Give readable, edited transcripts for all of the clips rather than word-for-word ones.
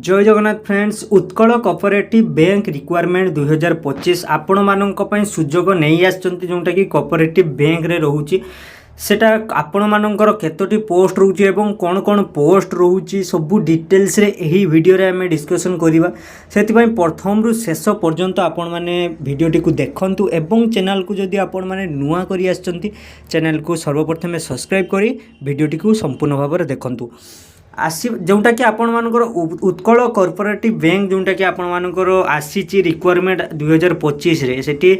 जय Jagannath friends Utkal cooperative bank requirement 2025 आपण मानक सुजोग नहीं आसचंती जोटा कि कोऑपरेटिव बैंक रे रहूची सेटा आपण मानकर केतोटी पोस्ट रोचे एवं कौन कौन पोस्ट रोचे सबू डिटेल्स रे एही वीडियो रे हमें डिस्कशन करिबा सेति पई प्रथम रु शेष पर्यंत आपण माने वीडियोटी को देखंतु एवं चैनल को जदि आपण माने नुआ करी आसचंती चैनल को सर्वप्रथम सब्सक्राइब करी वीडियोटी को संपूर्ण भाव में देखंतु आसी जोटा कि आपण मानकर उत्कल कोऑपरेटिव बैंक जोटा कि आपण मानकर आसीची रिक्वायरमेंट 2025 रे सेठी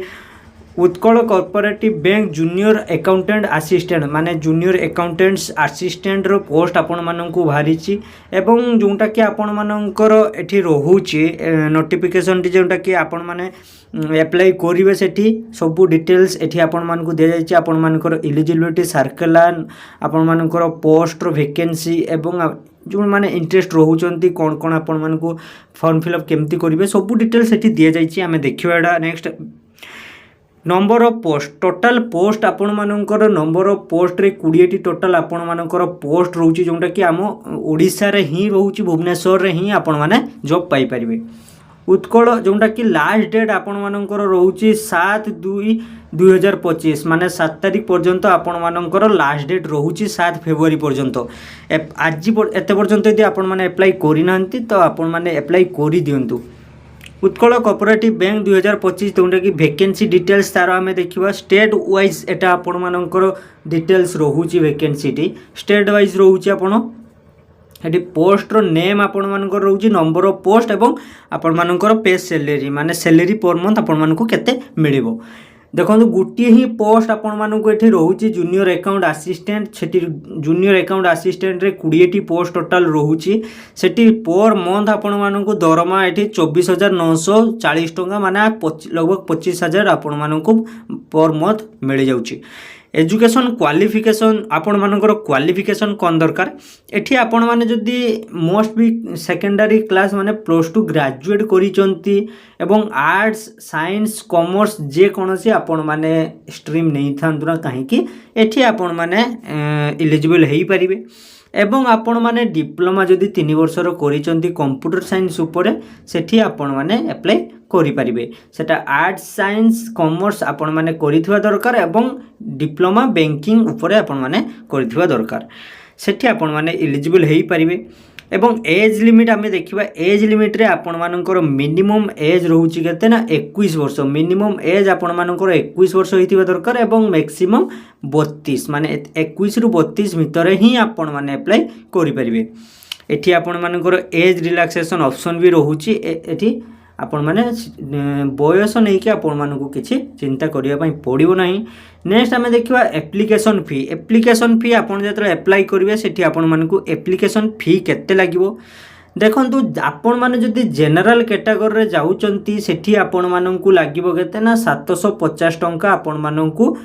Utkal cooperative bank junior accountant assistant माने जूनियर अकाउंटेंट्स असिस्टेंट रो पोस्ट आपण मानकु भारीची एवं जोटा कि आपण मानकर एठी रहूची नोटिफिकेशन टी जोटा कि आपण माने अप्लाई करिवे सेठी सब डिटेल्स एठी आपण मानकु दे जायछि आपण मानकर एलिजिबिलिटी सर्कुलर आपण मानकर पोस्ट रो वैकेंसी एवं जो माने इंटरेस्ट रोचंती कौन कौन आपण मानकु फॉर्म फिलअप केमती करिवे सब डिटेल्स एठी दिया जायछि आमे देखिबाडा next number of post total post आपण मानकर नंबर ऑफ पोस्ट रे 20 टी टोटाल आपण मानकर पोस्ट रोची जोंटा कि आम ओडिसा रे ही रोची भुवनेश्वर रे ही आपण माने जॉब पाई परिबे उत्कल जोंटा कि लास्ट डेट आपण मानकर रोची 7/2/2025 माने 7 तारिख पर्यंत आपण मानकर लास्ट डेट रोची 7 फेब्रुआरी पर्यंत आज एते पर्यंत यदि आपण माने अप्लाई करि नांती तो आपण माने अप्लाई करि दियंतु उत्कल कोऑपरेटिव बैंक 2025 जोटा कि वैकेंसी डिटेल्स तार आम देखा स्टेट वाइज एटा आपण मानकर डिटेल्स रोचे वैकेंसी टी स्टेट वाइज रोचे आपण ये पोस्ट रो नेम आपण मानकर रोचे नंबर ऑफ पोस्ट एवं आपण मानकर पे सैलरी माने सैलरी पर मंथ आपण मानकु केते मिलिबो देखो गोटे ही पोस्ट आपण मानकु एठी रोचे जूनियर अकाउंट असिस्टेंट सेठी जूनियर अकाउंट असिस्टेंट रे 20 टी पोस्ट टोटल रोचे सेठी पर मंथ आपण मानकु दरमा एठी 24,940 टंका माने लगभग 25,000 आपण मानकु पर मंथ मिल जाउची एजुकेशन क्वालिफिकेशन आपण मानकर क्वालिफिकेशन कौन दरकार एठी आपण माने जदि मोस्ट भी सेकेंडरी क्लास माने +2 ग्रेजुएट करिचंती एवं आर्ट्स साइंस कॉमर्स जे कोनोसी आपण माने स्ट्रीम नहीं थांतुना काहे कि एठी आपण माने एलिजिबल हेई परिबे एवं आपण माने डिप्लोमा जदि 3 वर्षर करिचंती कंप्यूटर साइंस उपरे सेठी आपण माने अप्लाई करि परिबे सेटा आर्ट्स साइंस कॉमर्स आपण माने करिथवा दरकार एवं डिप्लोमा बैंकिंग उपरे आपण माने करिथवा दरकार सेठी आपण माने एलिजिबल हेई परिबे एवं एज लिमिट आमे देखिबा एज लिमिट रे आपण मानकर मिनिमम एज रहउची केते ना 21 वर्ष मिनिमम एज आपण मानकर 21 वर्ष होइतिबा दरकार एवं मैक्सिमम 32 माने 21 रु 32 भितर ही आपण माने अप्लाई करि परिबे एठी आपण मानकर एज रिलैक्सेशन ऑप्शन भी रहउची एठी आपण माने बयस नहीं कि आपण मानकु किछि चिंता करिया पई पड़िबो नाही नेक्स्ट आमे देखिबा एप्लिकेशन फी आपण जेतरे अप्लाई करिवे सेठी आपण मानकु एप्लिकेशन फी केते लागिवो देखंतु आपण माने जदि जनरल कैटेगरी रे जाउचंती सेठी आपण मानकु लागिवो केते ना 750 टंका आपण मानकु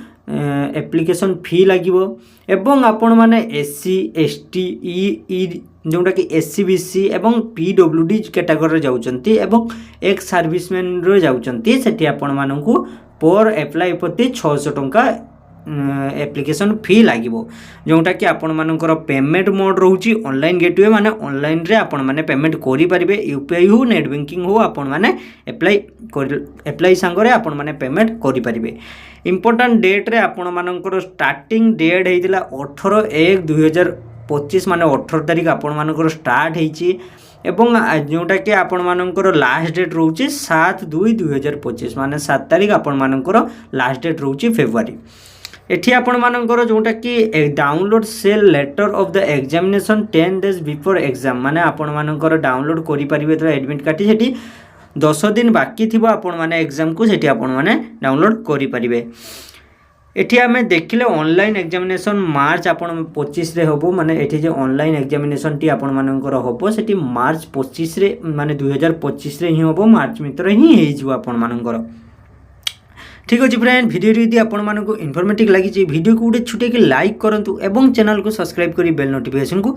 एप्लिकेशन फी लागिवो एवं आपण माने एससी एसटी ई जोटा कि एससी बीसी एवं पीडब्ल्यूडी कैटेगरी जाउचंती एवं एक्स सर्विसमैन रे जाउचंती सेठी आपण मानकु पर अप्लाई प्रति 600 टंका एप्लिकेशन फी लागिवो जोटा कि आपण मानकर पेमेंट मोड रहउची ऑनलाइन गेटवे माने ऑनलाइन रे आपण माने पेमेंट करि परिबे यूपीआई हो नेट बैंकिंग हो आपण माने अप्लाई संगरे आपण माने पेमेंट करि परिबे इंपोर्टेंट डेट रे आपण मानकर स्टार्टिंग डेट हेतिला 18/1/2025 माने 18 तारिख आपण मानकर स्टार्ट हेची एवं जोटा कि आपण मानकर लास्ट डेट रहउची 7/2/2025 माने 7 तारिख आपण मानकर लास्ट डेट रहउची फेब्रुआरी एठी आपण मानकर जोटा कि download cell letter of the examination 10 days before exam माने आपण मानकर डाउनलोड करि परिबे तो एडमिट कार्ड सेठी 10 दिन बाकी थिबो आपण माने एग्जाम को सेठी आपण माने डाउनलोड करि परिबे एठी आमे देखिले ऑनलाइन एग्जामिनेशन मार्च आपण 25 रे होबो माने एठी जे ऑनलाइन एग्जामिनेशन टी आपण मानकर होबो सेठी मार्च 25 रे माने 2025 रे ही होबो मार्च मित्र ही हेइ जिवो आपण मानकर ठीक अछि फ्रेंड वीडियो यदि आपण मानकु इन्फॉर्मेटिव लागि छि वीडियो को उडे छुटे के लाइक करंतु एवं चैनल को सब्सक्राइब करी बेल नोटिफिकेशन को